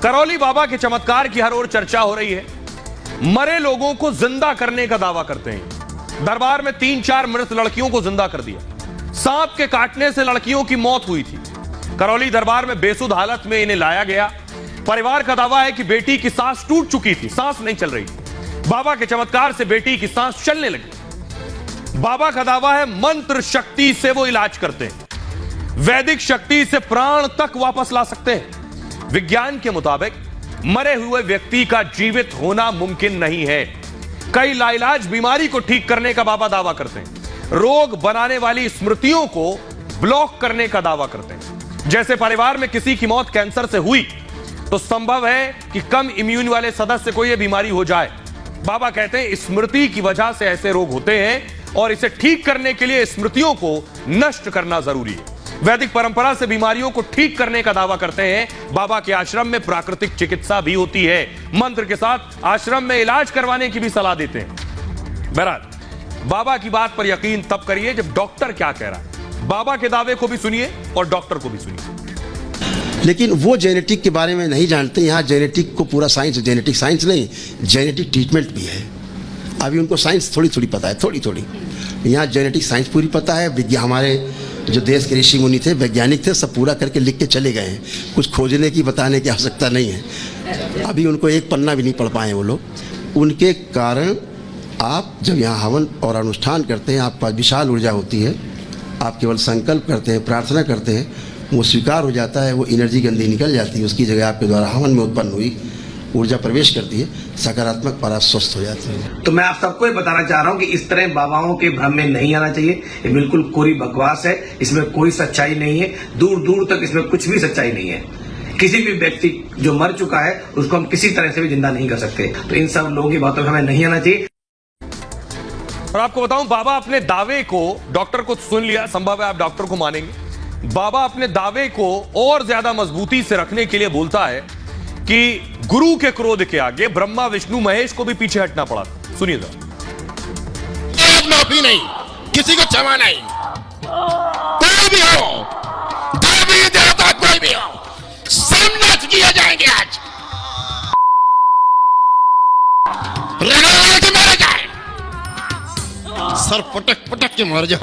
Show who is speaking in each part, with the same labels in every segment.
Speaker 1: करौली बाबा के चमत्कार की हर ओर चर्चा हो रही है। मरे लोगों को जिंदा करने का दावा करते हैं। दरबार में 3-4 मृत लड़कियों को जिंदा कर दिया। सांप के काटने से लड़कियों की मौत हुई थी। करौली दरबार में बेसुध हालत में इन्हें लाया गया। परिवार का दावा है कि बेटी की सांस टूट चुकी थी, सांस नहीं चल रही थी। बाबा के चमत्कार से बेटी की सांस चलने लगी। बाबा का दावा है मंत्र शक्ति से वो इलाज करते हैं। वैदिक शक्ति से प्राण तक वापस ला सकते हैं। विज्ञान के मुताबिक मरे हुए व्यक्ति का जीवित होना मुमकिन नहीं है। कई लाइलाज बीमारी को ठीक करने का बाबा दावा करते हैं। रोग बनाने वाली स्मृतियों को ब्लॉक करने का दावा करते हैं। जैसे परिवार में किसी की मौत कैंसर से हुई तो संभव है कि कम इम्यून वाले सदस्य को यह बीमारी हो जाए। बाबा कहते हैं स्मृति की वजह से ऐसे रोग होते हैं और इसे ठीक करने के लिए स्मृतियों को नष्ट करना जरूरी है। वैदिक परंपरा से बीमारियों को ठीक करने का दावा करते हैं। बाबा के आश्रम में प्राकृतिक चिकित्सा भी होती है। मंत्र के साथ आश्रम में इलाज करवाने की भी सलाह देते हैं। बहरहाल बाबा की बात पर यकीन तब करिए जब डॉक्टर क्या कह रहा है। बाबा के दावे को भी सुनिए और डॉक्टर को भी सुनिए।
Speaker 2: लेकिन वो जेनेटिक के बारे में नहीं जानते। यहाँ जेनेटिक को पूरा साइंस, जेनेटिक साइंस नहीं, जेनेटिक ट्रीटमेंट भी है। अभी उनको साइंस थोड़ी थोड़ी पता है, थोड़ी थोड़ी। यहाँ जेनेटिक साइंस पूरी पता है। विज्ञान, हमारे जो देश के ऋषि मुनि थे, वैज्ञानिक थे, सब पूरा करके लिख के चले गए हैं। कुछ खोजने की, बताने की आवश्यकता नहीं है। अभी उनको एक पन्ना भी नहीं पढ़ पाए वो लोग। उनके कारण आप जब यहाँ हवन और अनुष्ठान करते हैं, आपके पास विशाल ऊर्जा होती है। आप केवल संकल्प करते हैं, प्रार्थना करते हैं, वो स्वीकार हो जाता है। वो एनर्जी गंदी निकल जाती है। उसकी जगह आपके द्वारा हवन में उत्पन्न हुई ऊर्जा प्रवेश करती है, सकारात्मक और आप स्वस्थ हो जाते हैं।
Speaker 3: तो मैं आप सबको ये बताना चाह रहा हूँ कि इस तरह बाबाओं के भ्रम में नहीं आना चाहिए। ये बिल्कुल कोरी बकवास है। इसमें कोई सच्चाई नहीं है। दूर दूर तक इसमें कुछ भी सच्चाई नहीं है। किसी भी व्यक्ति जो मर चुका है उसको हम किसी तरह से भी जिंदा नहीं कर सकते। तो इन सब लोगों की बातों में हमें नहीं आना चाहिए।
Speaker 1: और आपको बताऊं, बाबा अपने दावे को, डॉक्टर को सुन लिया, संभव है आप डॉक्टर को मानेंगे। बाबा अपने दावे को और ज्यादा मजबूती से रखने के लिए बोलता है कि गुरु के क्रोध के आगे ब्रह्मा विष्णु महेश को भी पीछे हटना पड़ा। सुनिए जरा।
Speaker 4: माफी नहीं, किसी को क्षमा नहीं। कोई भी हो, देवी देवता कोई भी हो, सब नष्ट किए जाएंगे आज। के मारे जाए, सर पटक पटक के मार जाए।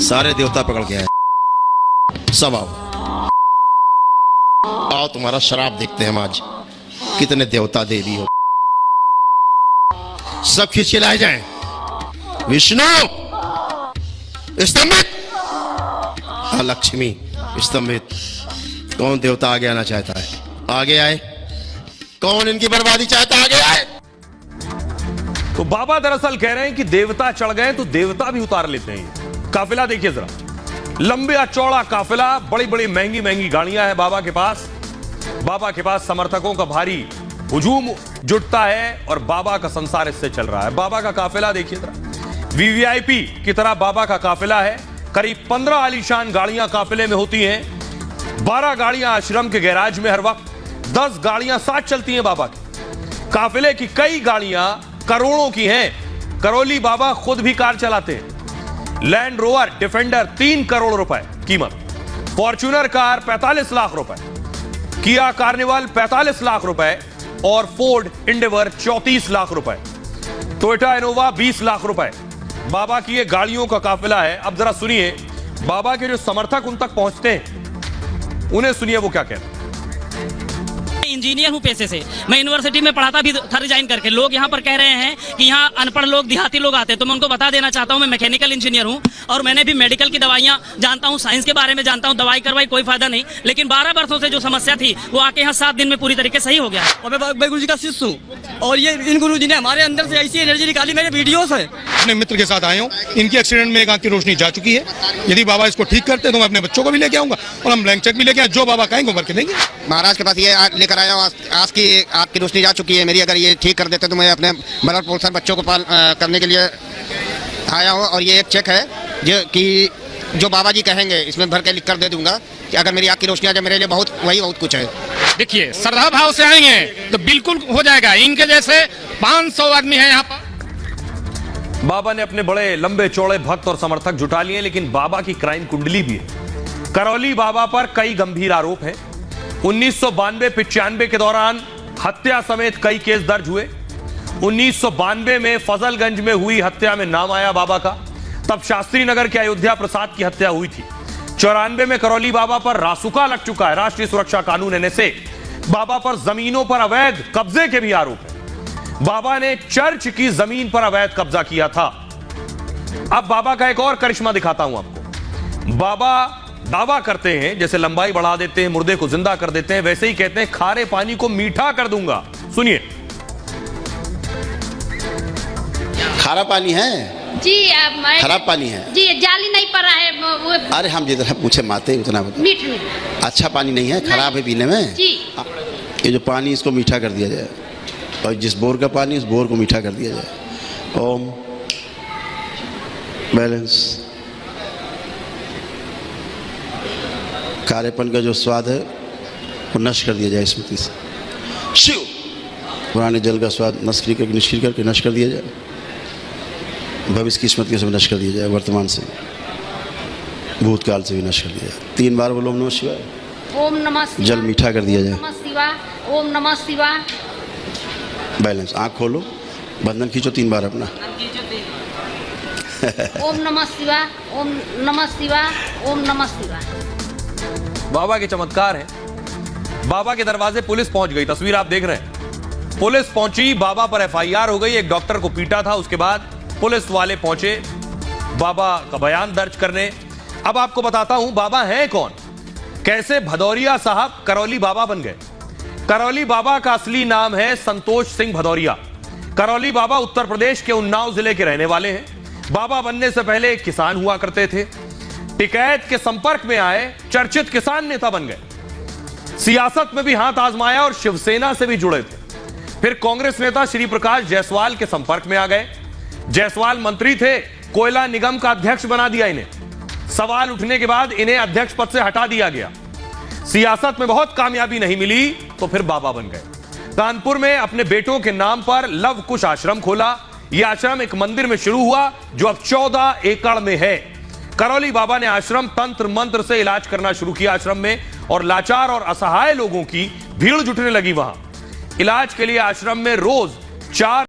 Speaker 4: सारे देवता पकड़ के आए। सब आओ, तुम्हारा शराब देखते हैं हम आज। कितने देवता देवी हो, सब खींच के लाए जाएं। विष्णु स्तंभित, लक्ष्मी स्तंभित। कौन देवता आगे आना चाहता है? आगे आए। कौन इनकी बर्बादी चाहता है? आगे आए।
Speaker 1: तो बाबा दरअसल कह रहे हैं कि देवता चढ़ गए तो देवता भी उतार लेते हैं। काफिला देखिए जरा, लंबा चौड़ा काफिला, बड़ी बड़ी महंगी महंगी गाड़ियां हैं बाबा के पास। बाबा के पास समर्थकों का भारी हुजूम जुटता है और बाबा का संसार इससे चल रहा है। बाबा का काफिला देखिए जरा, वीवीआईपी की तरह बाबा का काफिला है। करीब 15 आलीशान गाड़ियां काफिले में होती हैं। 12 गाड़ियां आश्रम के गैराज में हर वक्त, 10 गाड़ियां साथ चलती हैं बाबा की। काफिले की कई गाड़ियां करोड़ों की हैं। करौली बाबा खुद भी कार चलाते हैं। लैंड रोवर डिफेंडर 3 करोड़ रुपए कीमत, फॉर्च्यूनर कार 45 लाख रुपए, किया कार्निवल 45 लाख रुपए और फोर्ड इंडिवर 34 लाख रुपए, टोयोटा इनोवा 20 लाख रुपए। बाबा की ये गाड़ियों का काफिला है। अब जरा सुनिए बाबा के जो समर्थक उन तक पहुंचते हैं, उन्हें सुनिए वो क्या कहते हैं।
Speaker 5: इंजीनियर हूँ पेशे से। मैं यूनिवर्सिटी में पढ़ाता भी था रिजाइन करके। लोग यहाँ पर कह रहे हैं कि यहाँ अनपढ़ लोग, देहाती लोग आते हैं, तो मैं उनको बता देना चाहता हूँ मैं मैकेनिकल इंजीनियर हूँ और मैंने भी मेडिकल की दवाइयाँ जानता हूँ, साइंस के बारे में जानता हूँ। दवाई करवाई कोई फायदा नहीं, लेकिन 12 वर्षों से जो समस्या थी वो आके यहाँ 7 दिन में पूरी तरीके सही हो गया।
Speaker 6: और मैं गुरु जी का शिष्य हूँ और ये इन गुरु जी ने हमारे अंदर से ऐसी एनर्जी निकाली। मेरे वीडियोस है।
Speaker 4: अपने मित्र के साथ आए हूँ। इनकी एक्सीडेंट में एक आंख की रोशनी जा चुकी है। यदि बाबा इसको ठीक करते हैं तो मैं अपने बच्चों को भी लेके आऊंगा और हम ब्लैंक चेक भी लेके आए। जो बाबा कहेंगे वो करके देंगे।
Speaker 7: महाराज के पास ये लेकर आया हूँ। आज की आपकी रोशनी जा चुकी है मेरी। अगर ये ठीक कर देते तो मैं अपने ब्लड पोषण बच्चों को करने के लिए आया हूँ। और ये एक चेक है जो बाबा जी कहेंगे इसमें भर के लिख कर दे दूंगा कि अगर मेरी आँख की रोशनी आ जाए, मेरे लिए बहुत कुछ है।
Speaker 4: देखिए, श्रद्धा भाव से आएंगे तो बिल्कुल हो जाएगा। इनके जैसे 500 आदमी है यहाँ पर।
Speaker 1: बाबा ने अपने बड़े लंबे चौड़े भक्त और समर्थक जुटा लिए, लेकिन बाबा की क्राइम कुंडली भी है। करौली बाबा पर कई गंभीर आरोप हैं। 1992-95 के दौरान हत्या समेत कई केस दर्ज हुए। 1992 में फजलगंज में हुई हत्या में नाम आया बाबा का, तब शास्त्री नगर के अयोध्या प्रसाद की हत्या हुई थी। 94 में करौली बाबा पर रासुका लग चुका है, राष्ट्रीय सुरक्षा कानून NSA। बाबा पर जमीनों पर अवैध कब्जे के भी आरोप है। बाबा ने चर्च की जमीन पर अवैध कब्जा किया था। अब बाबा का एक और करिश्मा दिखाता हूं आपको। बाबा दावा करते हैं जैसे लंबाई बढ़ा देते हैं, मुर्दे को जिंदा कर देते हैं, वैसे ही कहते हैं खारे पानी को मीठा कर दूंगा। सुनिए।
Speaker 2: खारा पानी है
Speaker 8: जी,
Speaker 2: खराब पानी है
Speaker 8: जी, जाली नहीं पड़ा है वो।
Speaker 2: अरे हम जितना पूछे माते उतना बता।
Speaker 8: मीठ मीठ
Speaker 2: अच्छा पानी नहीं है, खराब है पीने में
Speaker 8: जी।
Speaker 2: ये जो पानी इसको मीठा कर दिया जाए, और जिस बोर का पानी उस बोर को मीठा कर दिया जाए। ओम बैलेंस। कालेपन का जो स्वाद है वो नष्ट कर दिया जाए स्मृति से। शिव पुराने जल का स्वाद निष्क्रिय करके नष्ट कर दिया जाए। भविष्य की स्मृति से नष्ट कर दिया जाए, वर्तमान से भूतकाल से भी नष्ट कर दिया जाए। 3 बार बोलो ओम नमः शिवाय।
Speaker 8: ओम नमः शिवाय।
Speaker 2: जल मीठा कर दिया जाए।
Speaker 8: नमः शिवाय। ओम नमः शिवाय।
Speaker 2: बैलेंस। आँख खोलो, बंधन खींचो 3 बार अपना।
Speaker 8: ओम नमः शिवाय। ओम नमः शिवाय। ओम नमः शिवाय।
Speaker 1: बाबा के चमत्कार है। बाबा के दरवाजे पुलिस पहुंच गई, तस्वीर आप देख रहे हैं। पुलिस पहुंची, बाबा पर FIR हो गई। एक डॉक्टर को पीटा था, उसके बाद पुलिस वाले पहुंचे बाबा का बयान दर्ज करने। अब आपको बताता हूं बाबा हैं कौन, कैसे भदौरिया साहब करौली बाबा बन गए। करौली बाबा का असली नाम है संतोष सिंह भदौरिया। करौली बाबा उत्तर प्रदेश के उन्नाव जिले के रहने वाले हैं। बाबा बनने से पहले एक किसान हुआ करते थे। टिकैत के संपर्क में आए, चर्चित किसान नेता बन गए। सियासत में भी हाथ आजमाया और शिवसेना से भी जुड़े थे। फिर कांग्रेस नेता श्री प्रकाश जायसवाल के संपर्क में आ गए। जायसवाल मंत्री थे, कोयला निगम का अध्यक्ष बना दिया इन्हें। सवाल उठने के बाद इन्हें अध्यक्ष पद से हटा दिया गया। सियासत में बहुत कामयाबी नहीं मिली तो फिर बाबा बन गए। कानपुर में अपने बेटों के नाम पर लव कुश आश्रम खोला। यह आश्रम एक मंदिर में शुरू हुआ जो अब 14 एकड़ में है। करौली बाबा ने आश्रम तंत्र मंत्र से इलाज करना शुरू किया आश्रम में, और लाचार और असहाय लोगों की भीड़ जुटने लगी वहां। इलाज के लिए आश्रम में रोज 4